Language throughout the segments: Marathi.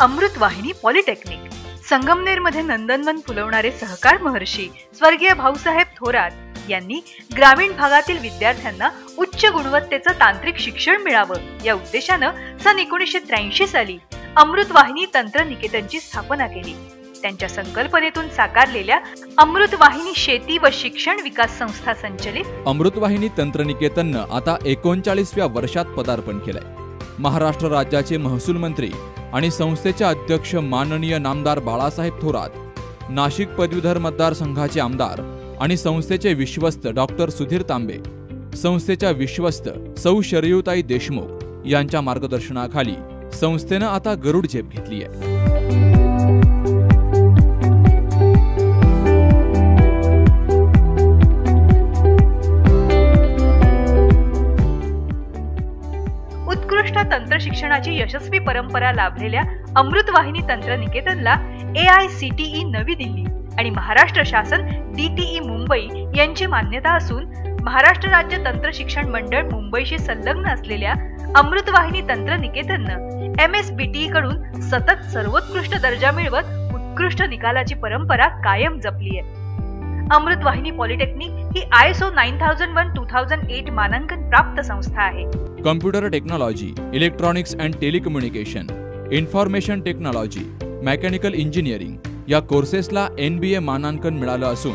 अमृतवाहिनी पॉलिटेक्निक संगमनेरमध्ये नंदनवन फुलवणारे सहकार महर्षी स्वर्गीय भाऊसाहेब थोरात यांनी ग्रामीण भागातील विद्यार्थ्यांना उच्च गुणवत्तेचं तांत्रिक शिक्षण मिळावं या उद्देशानं सन 1983 साली अमृतवाहिनी तंत्रनिकेतनची स्थापना केली। त्यांच्या संकल्पनेतून साकारलेल्या अमृतवाहिनी शेती व शिक्षण विकास संस्था संचलित अमृतवाहिनी तंत्रनिकेतननं आता 39व्या वर्षात पदार्पण केलंय। महाराष्ट्र राज्याचे महसूल मंत्री आणि संस्थेचे अध्यक्ष माननीय नामदार बाळासाहेब थोरात, नाशिक पदवीधर मतदारसंघाचे आमदार आणि संस्थेचे विश्वस्त डॉक्टर सुधीर तांबे, संस्थेच्या विश्वस्त सौ शरयूताई देशमुख यांच्या मार्गदर्शनाखाली संस्थेनं आता गरुड झेप घेतली आहे। उत्कृष्ट तंत्र शिक्षणाची यशस्वी परंपरा लाभलेल्या अमृतवाहिनी तंत्रनिकेतनला AICTE नवी दिल्ली आणि महाराष्ट्र शासन DTE मुंबई यांची मान्यता असून महाराष्ट्र राज्य तंत्र शिक्षण मंडळ मुंबईशी संलग्न असलेल्या अमृतवाहिनी तंत्रनिकेतननं MSBTE कडून सतत सर्वोत्कृष्ट दर्जा मिळवत उत्कृष्ट निकालाची परंपरा कायम जपली आहे। अमृतवाहिनी पॉलिटेक्निक ही ISO 9001-2008 मानांकन प्राप्त संस्था आहे। Computer technology, electronics and telecommunication, information technology, mechanical engineering या कोर्सेसला NBA मानांकन मिळालं असून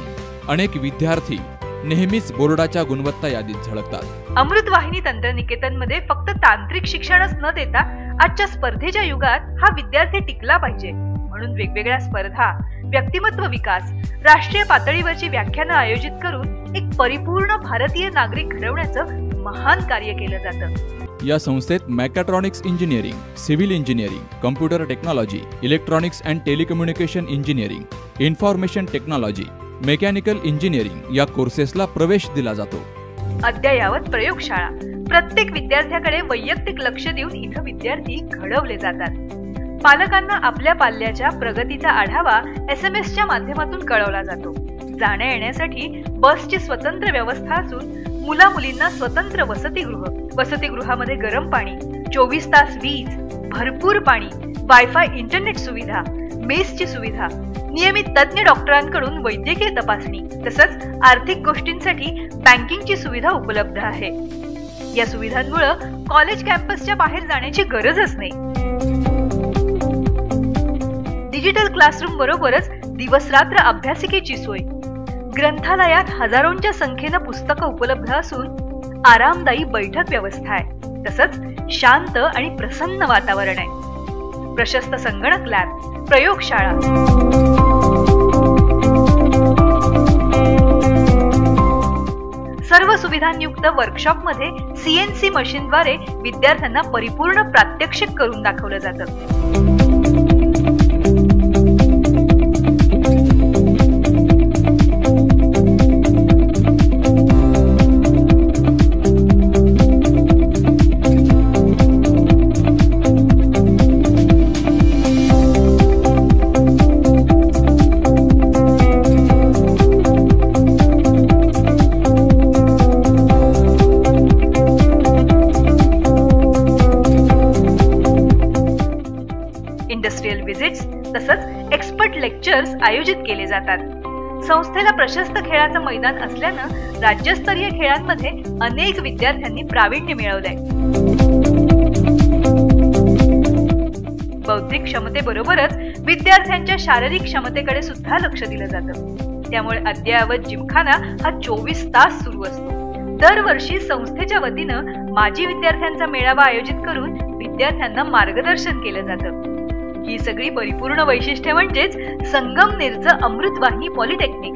अनेक विद्यार्थी नेहमीच बोर्डाच्या गुणवत्ता यादीत झळकतात। अमृतवाहिनी तंत्रनिकेतनमध्ये फक्त तांत्रिक शिक्षणच न देता आजच्या स्पर्धेच्या युगात हा विद्यार्थी टिकला पाहिजे म्हणून वेगवेगळ्या स्पर्धा, व्यक्तिमत्व विकास, राष्ट्रीय पातळीवरची व्याख्यानं आयोजित करून एक परिपूर्ण भारतीय नागरिक घडवण्याचं महान कार्य केलं जातं। या संस्थेत mechatronics engineering, civil engineering, computer technology, electronics and telecommunication engineering, information technology, mechanical engineering या कोर्सेसला प्रवेश दिला जातो। अद्ययावत प्रयोगशाळा, प्रत्येक विद्यार्थ्याकडे वैयक्तिक लक्ष देऊन इथं विद्यार्थी घडवले जातात। पालकांना आपल्या पाल्याच्या प्रगतीचा आढावा SMS च्या माध्यमातून कळवला जातो। जाण्या येण्यासाठी बसची स्वतंत्र व्यवस्था असून मुला मुलींना स्वतंत्र वसतिगृहामध्ये गरम पाणी, 24 तास वीज, भरपूर पाणी, वायफाय इंटरनेट सुविधा, मेसची सुविधा, नियमित तज्ञ डॉक्टरांकडून वैद्यकीय तपासणी तसंच आर्थिक गोष्टींसाठी बँकिंगची सुविधा उपलब्ध आहे। या सुविधांमुळे कॉलेज कॅम्पसच्या बाहेर जाण्याची गरजच नाही। डिजिटल क्लासरूम बरोबरच दिवसरात्र अभ्यासिकेची सोय, ग्रंथालयात हजारोंच्या संख्येनं पुस्तकं उपलब्ध असून आरामदायी बैठक व्यवस्था आहे तसंच शांत आणि प्रसन्न वातावरण आहे। प्रशस्त संगणक लॅब, प्रयोगशाळा, सर्व सुविधांयुक्त वर्कशॉपमध्ये CNC मशीनद्वारे विद्यार्थ्यांना परिपूर्ण प्रात्यक्षिक करून दाखवलं जातं। इंडस्ट्रियल व्हिजिट्स तसंच एक्सपर्ट लेक्चर्स आयोजित केले जातात। संस्थेला प्रशस्त खेळाचं मैदान असल्यानं राज्यस्तरीय खेळांमध्ये अनेक विद्यार्थ्यांनी प्रावीण्य मिळवलंय। बौद्धिक क्षमतेबरोबरच विद्यार्थ्यांच्या शारीरिक क्षमतेकडे सुद्धा लक्ष दिलं जातं। त्यामुळे अद्ययावत जिमखाना हा 24 तास सुरू असतो। दरवर्षी संस्थेच्या वतीनं माजी विद्यार्थ्यांचा मेळावा आयोजित करून विद्यार्थ्यांना मार्गदर्शन केलं जातं। ही सगळी परिपूर्ण वैशिष्ट्ये म्हणजेच संगमनेरचं अमृतवाहिनी पॉलिटेक्निक।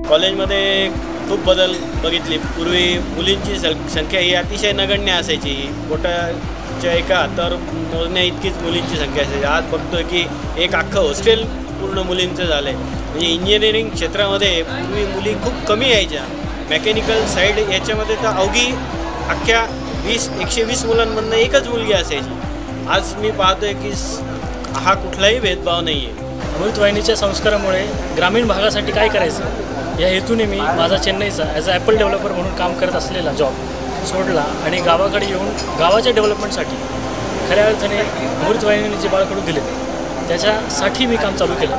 कॉलेजमध्ये खूप बदल बघितले। पूर्वी मुलींची संख्या ही अतिशय नगण्य असायची, बोटाच्या एका हातावर मोजण्या इतकीच मुलींची संख्या असायची। आज बघतोय की एक अख्खं हॉस्टेल पूर्ण मुलींचं झालं आहे। म्हणजे इंजिनिअरिंग क्षेत्रामध्ये पूर्वी मुली खूप कमी यायच्या, मेकॅनिकल साईड याच्यामध्ये तर अवघी अख्ख्या 120 मुलांमधनं एकच मुलगी असायची। आज मी पाहतोय की हा कुठलाही भेदभाव नाही आहे। अमृतवाहिनीच्या संस्कारामुळे ग्रामीण भागासाठी काय करायचं या हेतूने मी माझा चेन्नईचा ॲज अ ॲपल डेव्हलपर म्हणून काम करत असलेला जॉब सोडला आणि गावाकडे येऊन गावाच्या डेव्हलपमेंटसाठी खऱ्या अर्थाने अमृतवाहिनीने जे बाळकडू दिले त्याच्यासाठी मी काम चालू केलं.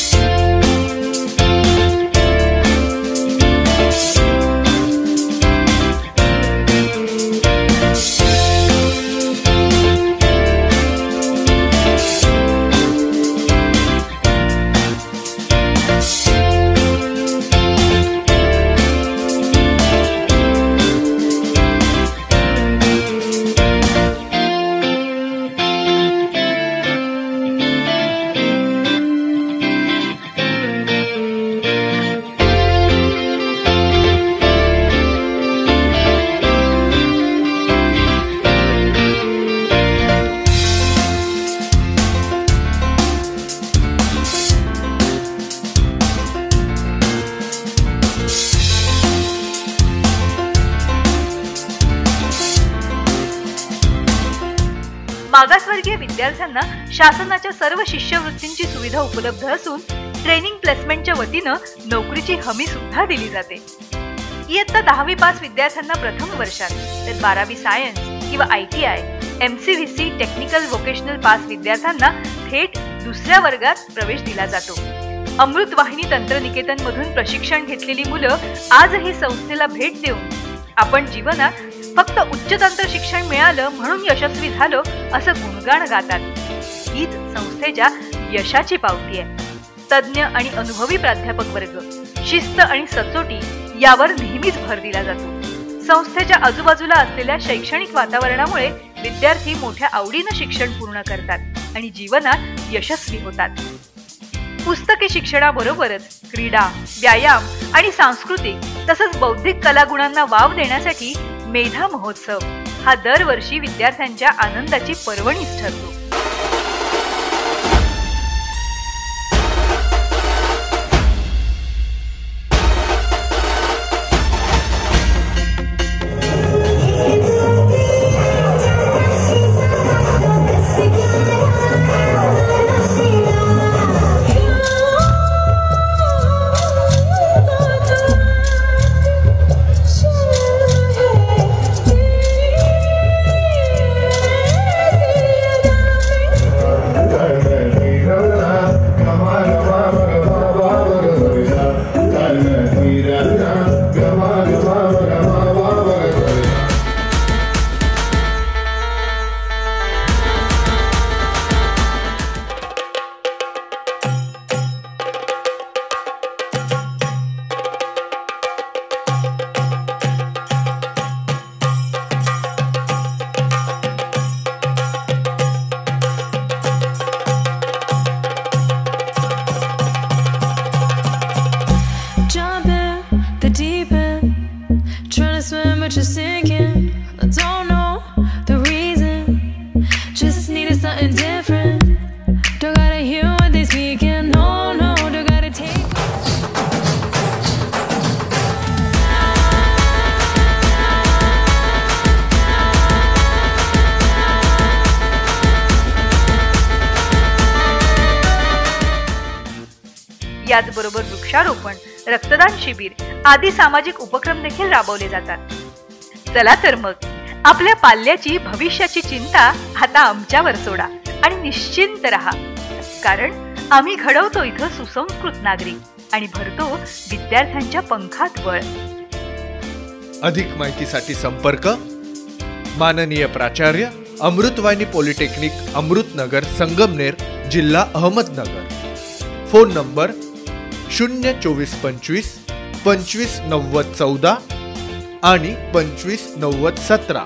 मागासवर्गीय विद्यार्थ्यांना शासनाच्या सर्व शिष्यवृत्तींची सुविधा उपलब्ध असून ट्रेनिंग प्लेसमेंटच्या वतीनं नोकरीची हमी सुद्धा दिली जाते. इयत्ता 10वी पास विद्यार्थ्यांना प्रथम वर्षात तर 12वी सायन्स किंवा ITI, MCVC technical vocational pass विद्यार्थ्यांना थेट दुसऱ्या वर्गात प्रवेश दिला जातो. अमृतवाहिनी तंत्रनिकेतन मधून प्रशिक्षण घेतलेली मुलं आजही संस्थेला भेट देऊन आपण जीवनात फक्त उच्च तंत्र शिक्षण मिळालं म्हणून यशस्वी झालो असं गुणगान गातात. हीच संस्थेच्या यशाची पावती आहे. तज्ञ आणि अनुभवी प्राध्यापक वर्ग, शिस्त आणि सचोटी यावर नेहमीच भर दिला जातो. संस्थेच्या आजूबाजूला असलेल्या शैक्षणिक वातावरणामुळे विद्यार्थी मोठ्या आवडीनं शिक्षण पूर्ण करतात आणि जीवनात यशस्वी होतात. पुस्तकी शिक्षणाबरोबरच क्रीडा, व्यायाम आणि सांस्कृतिक तसंच बौद्धिक कलागुणांना वाव देण्यासाठी मेधा महोत्सव हा दरवर्षी विद्यार्थ्यांच्या आनंदाची पर्वणीच ठरतो. But you're sinking, I don't know the reason. Just needed something different. Don't gotta hear what they speaking. No, no, don't gotta take. याचबरोबर वृक्षारोपण, रक्तदान शिबिर आदी सामाजिक उपक्रम देखील राबवले जातात. चला तर मग आपल्या पाल्याची भविष्याची चिंता आता आमच्यावर सोडा आणि निश्चिंत रहा, कारण आम्ही घडवतो इथं सुसंस्कृत नागरिक आणि भरतो विद्यार्थ्यांच्या पंखात बळ. अधिक माहितीसाठी संपर्क माननीय प्राचार्य, अमृतवाहिनी पॉलिटेक्निक, अमृतनगर, संगमनेर, जिल्हा अहमदनगर. फोन नंबर 02425 259014 आणि 259017.